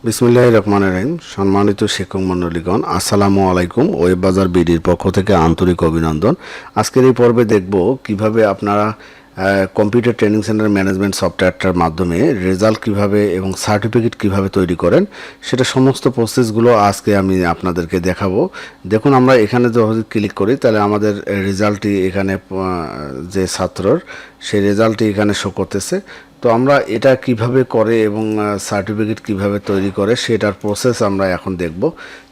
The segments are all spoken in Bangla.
বিসমিল্লাহির রহমানির রহিম। সম্মানিত শিক্ষক মণ্ডলীগণ, আসসালামু আলাইকুম। ওয়েব বাজার বিডির পক্ষ থেকে আন্তরিক অভিনন্দন। আজকের এই পর্বে দেখব কিভাবে আপনারা কম্পিউটার ট্রেনিং সেন্টার ম্যানেজমেন্ট সফটওয়্যারটার মাধ্যমে রেজাল্ট কিভাবে এবং সার্টিফিকেট কিভাবে তৈরি করেন, সেটা সমস্ত প্রসেসগুলো আজকে আমি আপনাদেরকে দেখাবো। দেখুন, আমরা এখানে যদি ক্লিক করি তাহলে আমাদের রেজাল্টটি এখানে যে ছাত্রর সেই রেজাল্টটি এখানে শো করতেছে। তো আমরা এটা কিভাবে করে এবং সার্টিফিকেট কিভাবে তৈরি করে সেটার প্রসেস আমরা এখন দেখব।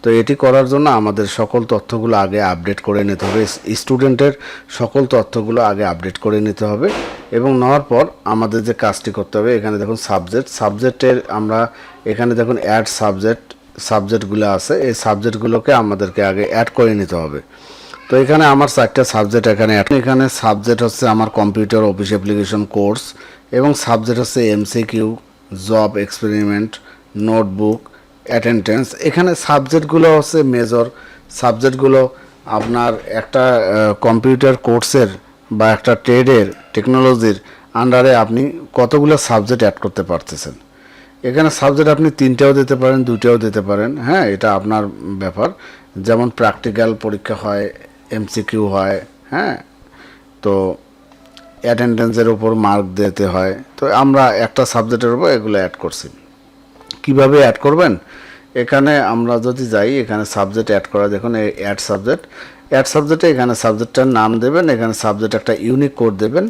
তো এটি করার জন্য আমাদের সকল তথ্যগুলো আগে আপডেট করে নিতে হবে, স্টুডেন্টের সকল তথ্যগুলো আগে আপডেট করে নিতে হবে এবং নেওয়ার পর আমাদের যে কাজটি করতে হবে, এখানে দেখুন সাবজেক্টের আমরা এখানে দেখুন অ্যাড সাবজেক্টগুলো আছে, এই সাবজেক্টগুলোকে আমাদেরকে আগে অ্যাড করে নিতে হবে। তো এখানে আমার 4টা সাবজেক্ট এখানে সাবজেক্ট হচ্ছে আমার কম্পিউটার অফিস অ্যাপ্লিকেশন কোর্স এবং সাবজেক্ট হচ্ছে MCQ, job experiment, notebook, attendance. এখানে সাবজেক্টগুলো হচ্ছে মেজর সাবজেক্টগুলো। আপনার একটা কম্পিউটার কোর্সের বা একটা ট্রেডের টেকনোলজির আন্ডারে আপনি কতগুলো সাবজেক্ট অ্যাড করতে পারতেছেন। এখানে সাবজেক্ট আপনি 3টাও দিতে পারেন, 2টাও দিতে পারেন, হ্যাঁ, এটা আপনার ব্যাপার। যেমন প্র্যাকটিক্যাল পরীক্ষা হয়, এমসিকিউ হয়, হ্যাঁ, তো অ্যাটেন্ডেন্সের উপর মার্ক দিতে হয়। তো আমরা একটা সাবজেক্টের উপর এগুলো অ্যাড করছি। কিভাবে অ্যাড করবেন, এখানে আমরা যদি যাই, এখানে সাবজেক্ট অ্যাড করা, দেখুন এই অ্যাড সাবজেক্টে এখানে সাবজেক্টটার নাম দেবেন, এখানে সাবজেক্ট একটা ইউনিক কোড দেবেন,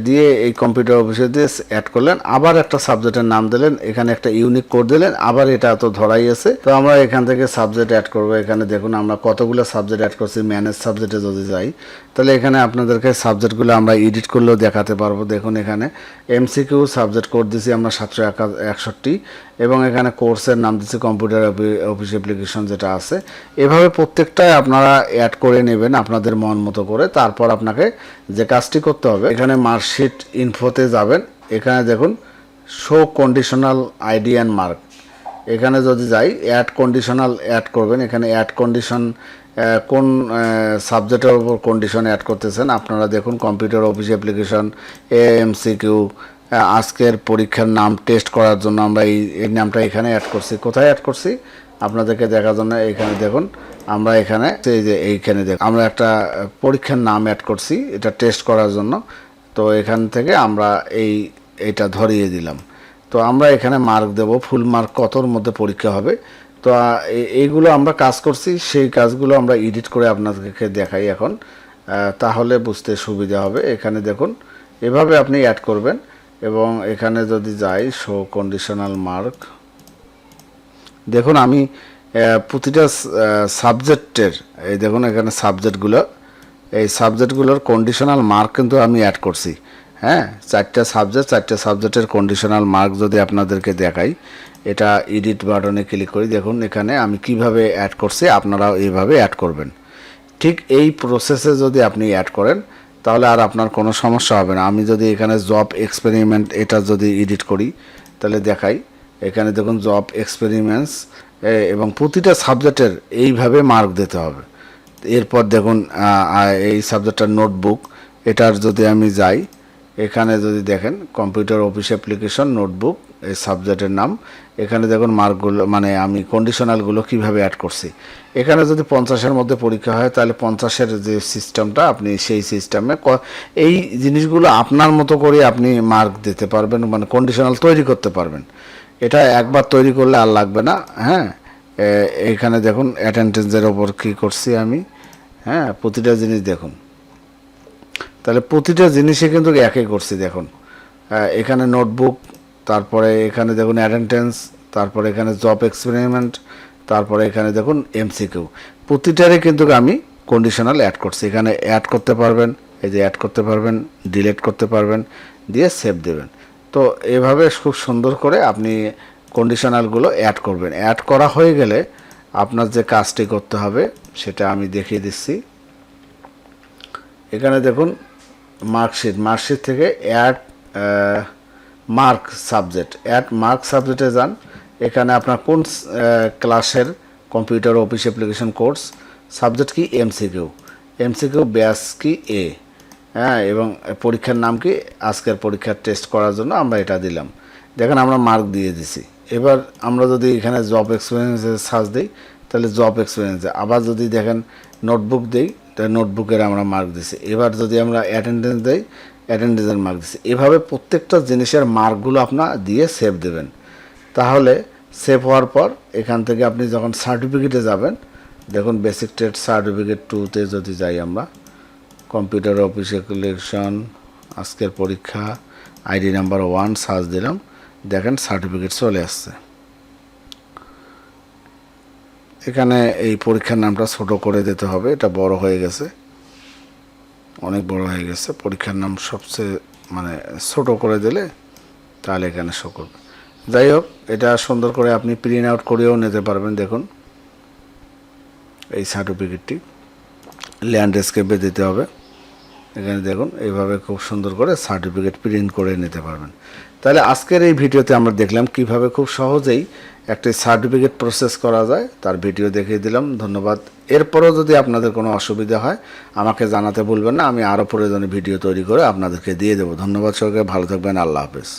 দিয়ে এই কম্পিউটার অফিসে দিয়ে অ্যাড করলেন, আবার একটা সাবজেক্টের নাম দিলেন, এখানে একটা ইউনিক কোড দিলেন, আবার এটা তো ধরাই আছে। তো আমরা এখান থেকে সাবজেক্ট অ্যাড করব। এখানে দেখুন আমরা কতগুলো সাবজেক্ট অ্যাড করছি। ম্যানেজ সাবজেক্টে যদি যাই তাহলে এখানে আপনাদেরকে সাবজেক্টগুলো আমরা এডিট করলেও দেখাতে পারবো। দেখুন এখানে এমসিকিউ সাবজেক্ট কোড দিছি আমরা 761 এবং এখানে কোর্সের নাম দিচ্ছি কম্পিউটার অফিস অ্যাপ্লিকেশন যেটা আছে। এভাবে প্রত্যেকটাই আপনারা অ্যাড করে নেবেন আপনাদের মন মতো করে। তারপর আপনাকে যে কাজটি করতে হবে, এখানে মার্কশিট ইনফোতে যাবেন, এখানে দেখুন show conditional ID and mark. এখানে যদি যাই অ্যাড কন্ডিশনাল অ্যাড করবেন, এখানে অ্যাড কন্ডিশন কোন সাবজেক্টের উপর কন্ডিশন অ্যাড করতেছেন আপনারা দেখুন। কম্পিউটার অফিস অ্যাপ্লিকেশন, এমসিকিউ, আজকের পরীক্ষার নাম টেস্ট করার জন্য আমরা এই নামটা এখানে অ্যাড করছি। কোথায় অ্যাড করছি আপনাদেরকে দেখার জন্য, এখানে দেখুন আমরা এখানে এই যে এইখানে দেখুন আমরা একটা পরীক্ষার নাম অ্যাড করছি, এটা টেস্ট করার জন্য। তো এখান থেকে আমরা এইটা ধরিয়ে দিলাম। তো আমরা এখানে মার্ক দেব, ফুল মার্ক কতর মধ্যে পরীক্ষা হবে। তো এইগুলো আমরা কাজ করছি, সেই কাজগুলো আমরা এডিট করে আপনাদেরকে দেখাই এখন, তাহলে বুঝতে সুবিধা হবে। এখানে দেখুন এভাবে আপনি অ্যাড করবেন এবং এখানে যদি যাই শো কন্ডিশনাল মার্ক, দেখুন আমি প্রতিটা সাবজেক্টের এই দেখুন এখানে সাবজেক্টগুলো, এই সাবজেক্টগুলোর কন্ডিশনাল মার্ক কিন্তু আমি অ্যাড করছি। হ্যাঁ, 4টা সাবজেক্টের কন্ডিশনাল মার্ক যদি আপনাদেরকে দেখাই, এটা এডিট বাটনে ক্লিক করি, দেখুন এখানে আমি কিভাবে অ্যাড করছি, আপনারাও এইভাবে অ্যাড করবেন। ঠিক এই প্রসেসে যদি আপনি অ্যাড করেন তাহলে আর আপনার কোনো সমস্যা হবে না। আমি যদি এখানে জব এক্সপেরিমেন্ট এটা যদি এডিট করি তাহলে দেখাই, এখানে দেখুন জব এক্সপেরিমেন্টস এবং প্রতিটা সাবজেক্টের এইভাবে মার্ক দিতে হবে। এরপর দেখুন এই সাবজেক্টটার নোটবুক, এটার যদি আমি যাই, এখানে যদি দেখেন কম্পিউটার অফিস অ্যাপ্লিকেশন নোটবুক এই সাবজেক্টের নাম, এখানে দেখুন মার্কগুলো মানে আমি কন্ডিশনালগুলো কিভাবে অ্যাড করছি। এখানে যদি 50-এর মধ্যে পরীক্ষা হয় তাহলে 50-এর যে সিস্টেমটা আপনি সেই সিস্টেমে এই জিনিসগুলো আপনার মতো করে আপনি মার্ক দিতে পারবেন, মানে কন্ডিশনাল তৈরি করতে পারবেন। এটা একবার তৈরি করলে আর লাগবে না। হ্যাঁ, এইখানে দেখুন অ্যাটেন্ডেন্সের ওপর কী করছি আমি, হ্যাঁ, প্রতিটা জিনিস দেখুন, তাহলে প্রতিটা জিনিসে কিন্তু একই করছি। দেখুন এখানে নোটবুক, তারপরে এখানে দেখুন অ্যাটেন্ডেন্স, তারপরে এখানে জব এক্সপেরিমেন্ট, তারপরে এখানে দেখুন এমসিকিউ, প্রতিটারে কিন্তু আমি কন্ডিশনাল অ্যাড করছি। এখানে অ্যাড করতে পারবেন, এই যে অ্যাড করতে পারবেন, ডিলিট করতে পারবেন, দিয়ে সেভ দেবেন। তো এভাবে খুব সুন্দর করে আপনি কন্ডিশনালগুলো অ্যাড করবেন। অ্যাড করা হয়ে গেলে আপনার যে কাজটি করতে হবে সেটা আমি দেখিয়ে দিচ্ছি। এখানে দেখুন মার্কশিট থেকে অ্যাড মার্ক সাবজেক্টে যান। এখানে আপনার কোন ক্লাসের computer office application course, subject কি এমসিকিউ ব্যাচ কি এ, হ্যাঁ, এবং পরীক্ষার নাম কি আজকের পরীক্ষার টেস্ট করার জন্য আমরা এটা দিলাম। দেখেন আমরা মার্ক দিয়ে দিছি এবার আমরা যদি এখানে জব এক্সপিরিয়েন্সে সার্চ দিই তাহলে জব এক্সপিরিয়েন্সে, আবার যদি দেখেন নোটবুক দিই তাহলে নোটবুকের আমরা মার্ক দিছি। এবার যদি আমরা অ্যাটেন্ডেন্স দিই অ্যাটেন্ডেন্সের মার্ক দিছি। এভাবে প্রত্যেকটা জিনিসের মার্কগুলো আপনার দিয়ে সেভ দেবেন। তাহলে সেভ হওয়ার পর এখান থেকে আপনি যখন সার্টিফিকেটে যাবেন, দেখুন বেসিক ট্রেড সার্টিফিকেট 2-তে যদি যাই আমরা, কম্পিউটার অফিস কালেকশন, আজকের পরীক্ষা, আইডি নাম্বার 1 সার্চ দিলাম, দেখেন সার্টিফিকেট চলে আসছে। এখানে এই পরীক্ষার নামটা ছোট করে দিতে হবে, এটা বড় হয়ে গেছে, অনেক বড় হয়ে গেছে। পরীক্ষার নাম সবচেয়ে ছোট করে দিলে তাহলে এখানে শো করবে। যাই হোক, এটা সুন্দর করে আপনি প্রিন্ট আউট করেও নিতে পারবেন। দেখুন এই সার্টিফিকেটটি ল্যান্ডস্কেপে দিতে হবে। এখানে দেখুন এইভাবে খুব সুন্দর করে সার্টিফিকেট প্রিন্ট করে নিতে পারবেন। তাহলে আজকের এই ভিডিওতে আমরা দেখলাম কিভাবে খুব সহজেই একটি সার্টিফিকেট প্রসেস করা যায়, তার ভিডিও দেখিয়ে দিলাম। ধন্যবাদ। এরপরও যদি আপনাদের কোনো অসুবিধা হয় আমাকে জানাতে ভুলবেন না, আমি আরও প্রয়োজনীয় ভিডিও তৈরি করে আপনাদেরকে দিয়ে দেবো। ধন্যবাদ সবাইকে, ভালো থাকবেন, আল্লাহ হাফেজ।